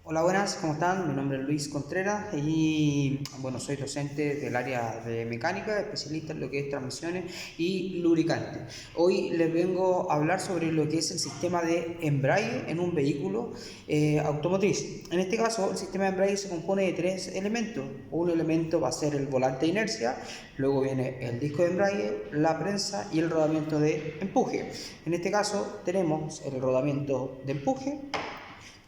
Hola, buenas, ¿cómo están? Mi nombre es Luis Contreras y bueno, soy docente del área de mecánica, especialista en lo que es transmisiones y lubricantes. Hoy les vengo a hablar sobre lo que es el sistema de embrague en un vehículo automotriz. En este caso, el sistema de embrague se compone de tres elementos. Un elemento va a ser el volante de inercia, luego viene el disco de embrague, la prensa y el rodamiento de empuje. En este caso, tenemos el rodamiento de empuje,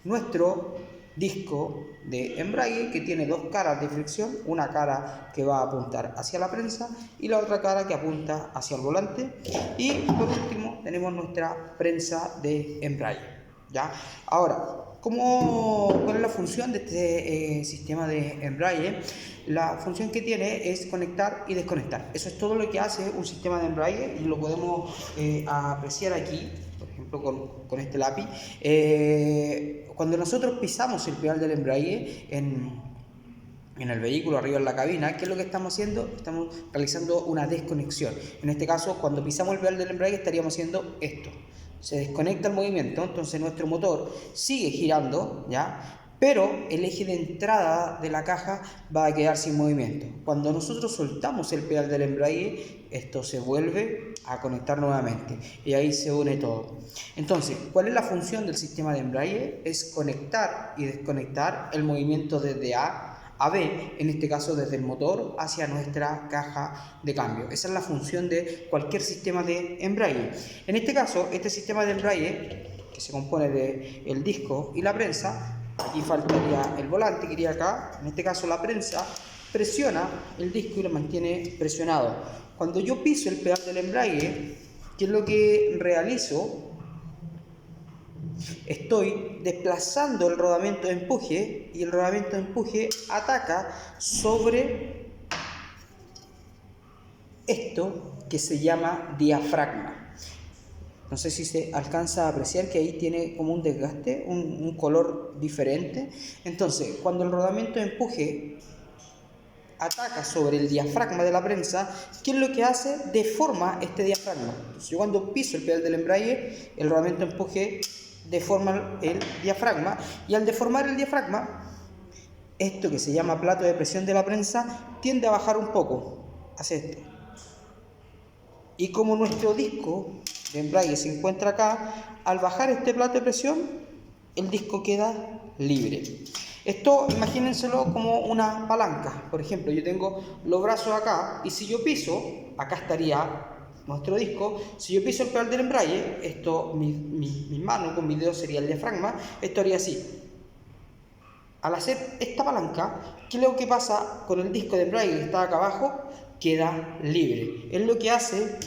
nuestro disco de embrague que tiene dos caras de fricción, una cara que va a apuntar hacia la prensa y la otra cara que apunta hacia el volante, y por último tenemos nuestra prensa de embrague. ¿Ya? Ahora, ¿cuál es la función de este sistema de embrague? La función que tiene es conectar y desconectar. Eso es todo lo que hace un sistema de embrague y lo podemos apreciar aquí, por ejemplo con este lápiz. Cuando nosotros pisamos el pedal del embrague en el vehículo, arriba en la cabina, ¿qué es lo que estamos haciendo? Estamos realizando una desconexión. En este caso, cuando pisamos el pedal del embrague estaríamos haciendo esto. Se desconecta el movimiento, entonces nuestro motor sigue girando, ¿ya? Pero el eje de entrada de la caja va a quedar sin movimiento. Cuando nosotros soltamos el pedal del embrague, esto se vuelve a conectar nuevamente y ahí se une todo. Entonces, ¿cuál es la función del sistema de embrague? Es conectar y desconectar el movimiento desde A a B, en este caso desde el motor hacia nuestra caja de cambio. Esa es la función de cualquier sistema de embrague. En este caso, este sistema de embrague, que se compone del disco y la prensa, aquí faltaría el volante que iría acá, en este caso la prensa, presiona el disco y lo mantiene presionado. Cuando yo piso el pedal del embrague, ¿qué es lo que realizo? Estoy desplazando el rodamiento de empuje y el rodamiento de empuje ataca sobre esto que se llama diafragma. No sé si se alcanza a apreciar que ahí tiene como un desgaste, un color diferente. Entonces, cuando el rodamiento de empuje ataca sobre el diafragma de la prensa, ¿qué es lo que hace? Deforma este diafragma. Entonces, yo cuando piso el pedal del embrague, el rodamiento de empuje deforma el diafragma, y al deformar el diafragma, esto que se llama plato de presión de la prensa tiende a bajar un poco hacia esto. Y como nuestro disco de embrague se encuentra acá, al bajar este plato de presión, el disco queda libre. Esto imagínenselo como una palanca. Por ejemplo, yo tengo los brazos acá y si yo piso, acá estaría nuestro disco. Si yo piso el pedal del embrague, esto, mi mano con mi dedo sería el diafragma, esto haría así. Al hacer esta palanca, ¿qué es lo que pasa con el disco de embrague que está acá abajo? Queda libre. Es lo que hace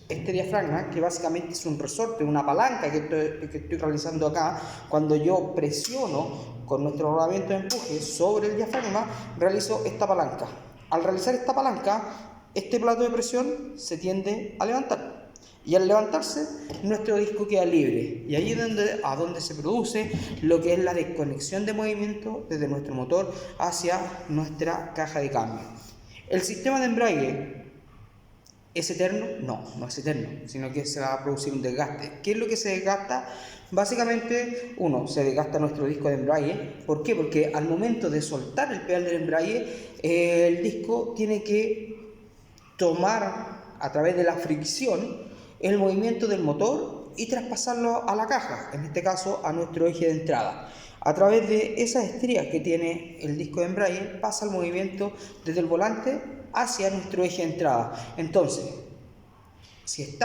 este diafragma, que básicamente es un resorte, una palanca que estoy realizando acá. Cuando yo presiono con nuestro rodamiento de empuje sobre el diafragma, realizo esta palanca. Al realizar esta palanca, este plato de presión se tiende a levantar. Y al levantarse, nuestro disco queda libre. Y ahí es donde se produce lo que es la desconexión de movimiento desde nuestro motor hacia nuestra caja de cambio. El sistema de embrague ¿es eterno? No, no es eterno, sino que se va a producir un desgaste. ¿Qué es lo que se desgasta? Básicamente, se desgasta nuestro disco de embrague. ¿Por qué? Porque al momento de soltar el pedal del embrague, el disco tiene que tomar a través de la fricción el movimiento del motor y traspasarlo a la caja, en este caso a nuestro eje de entrada. A través de esas estrías que tiene el disco de embrague pasa el movimiento desde el volante hacia nuestro eje de entrada. Entonces, si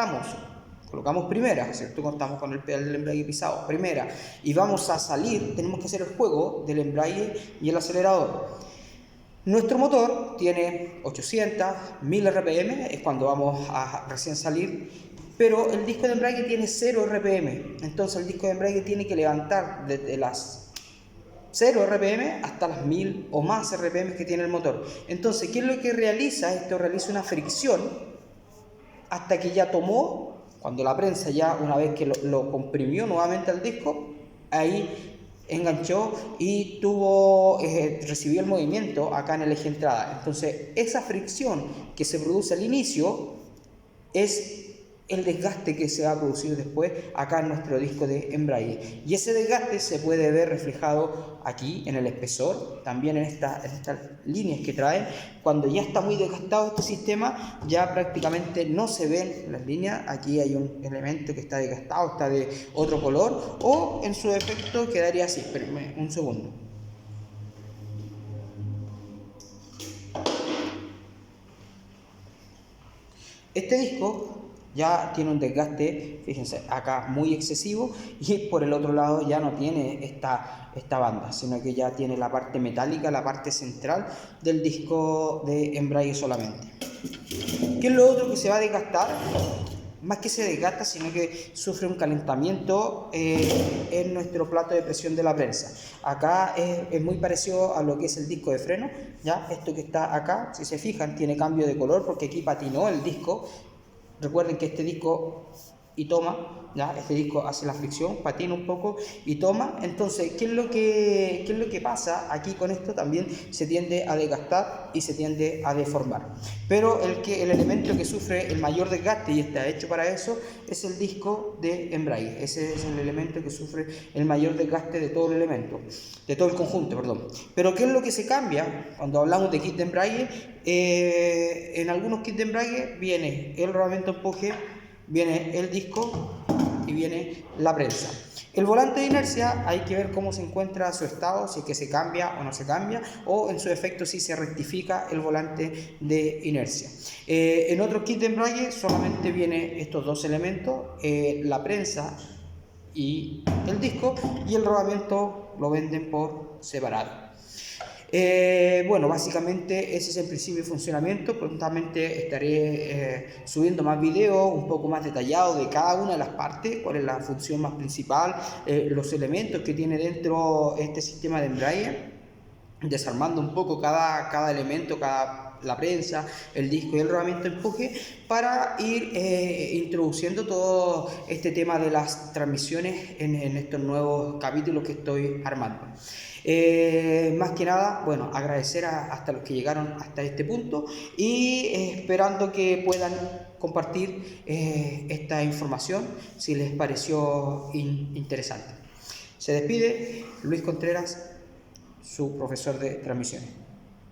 colocamos primera, ¿cierto? Contamos con el pedal del embrague pisado, primera, y vamos a salir, tenemos que hacer el juego del embrague y el acelerador. Nuestro motor tiene 800, 1000 RPM, es cuando vamos a recién salir, pero el disco de embrague tiene 0 RPM, entonces el disco de embrague tiene que levantar desde las 0 RPM hasta las 1000 o más RPM que tiene el motor. Entonces, ¿qué es lo que realiza? Esto realiza una fricción hasta que ya tomó, cuando la prensa ya una vez que lo comprimió nuevamente al disco, ahí enganchó y recibió el movimiento acá en el eje de entrada. Entonces, esa fricción que se produce al inicio es el desgaste que se va a producir después acá en nuestro disco de embrague. Y ese desgaste se puede ver reflejado aquí en el espesor, también en estas líneas que traen. Cuando ya está muy desgastado este sistema, ya prácticamente no se ven las líneas. Aquí hay un elemento que está desgastado, está de otro color, o en su defecto quedaría así. Espérenme un segundo. Este disco ya tiene un desgaste, fíjense, acá muy excesivo, y por el otro lado ya no tiene esta banda, sino que ya tiene la parte metálica, la parte central del disco de embrague solamente. ¿Qué es lo otro que se va a desgastar? Más que se desgasta, sino que sufre un calentamiento en nuestro plato de presión de la prensa. Acá es muy parecido a lo que es el disco de freno, ¿ya? Esto que está acá, si se fijan, tiene cambio de color porque aquí patinó el disco. Recuerden que este disco y toma, ¿ya? Este disco hace la fricción, patina un poco y toma. Entonces, ¿qué es lo que pasa aquí con esto? También se tiende a desgastar y se tiende a deformar. Pero el elemento que sufre el mayor desgaste y está hecho para eso es el disco de embrague. Ese es el elemento que sufre el mayor desgaste de todo el elemento, de todo el conjunto, perdón. Pero ¿qué es lo que se cambia cuando hablamos de kit de embrague? En algunos kits de embrague viene el rodamiento empuje, viene el disco y viene la prensa. El volante de inercia hay que ver cómo se encuentra su estado, si es que se cambia o no se cambia, o en su efecto si se rectifica el volante de inercia. En otro kit de embrague solamente vienen estos dos elementos, la prensa y el disco, y el rodamiento lo venden por separado. Bueno, básicamente ese es el principio de funcionamiento. Prontamente estaré subiendo más videos un poco más detallados de cada una de las partes, cuál es la función más principal, los elementos que tiene dentro este sistema de embrague, desarmando un poco cada elemento, la prensa, el disco y el rodamiento empuje, para ir introduciendo todo este tema de las transmisiones en estos nuevos capítulos que estoy armando. Más que nada, bueno, agradecer hasta los que llegaron hasta este punto y esperando que puedan compartir esta información si les pareció interesante. Se despide Luis Contreras, su profesor de transmisiones.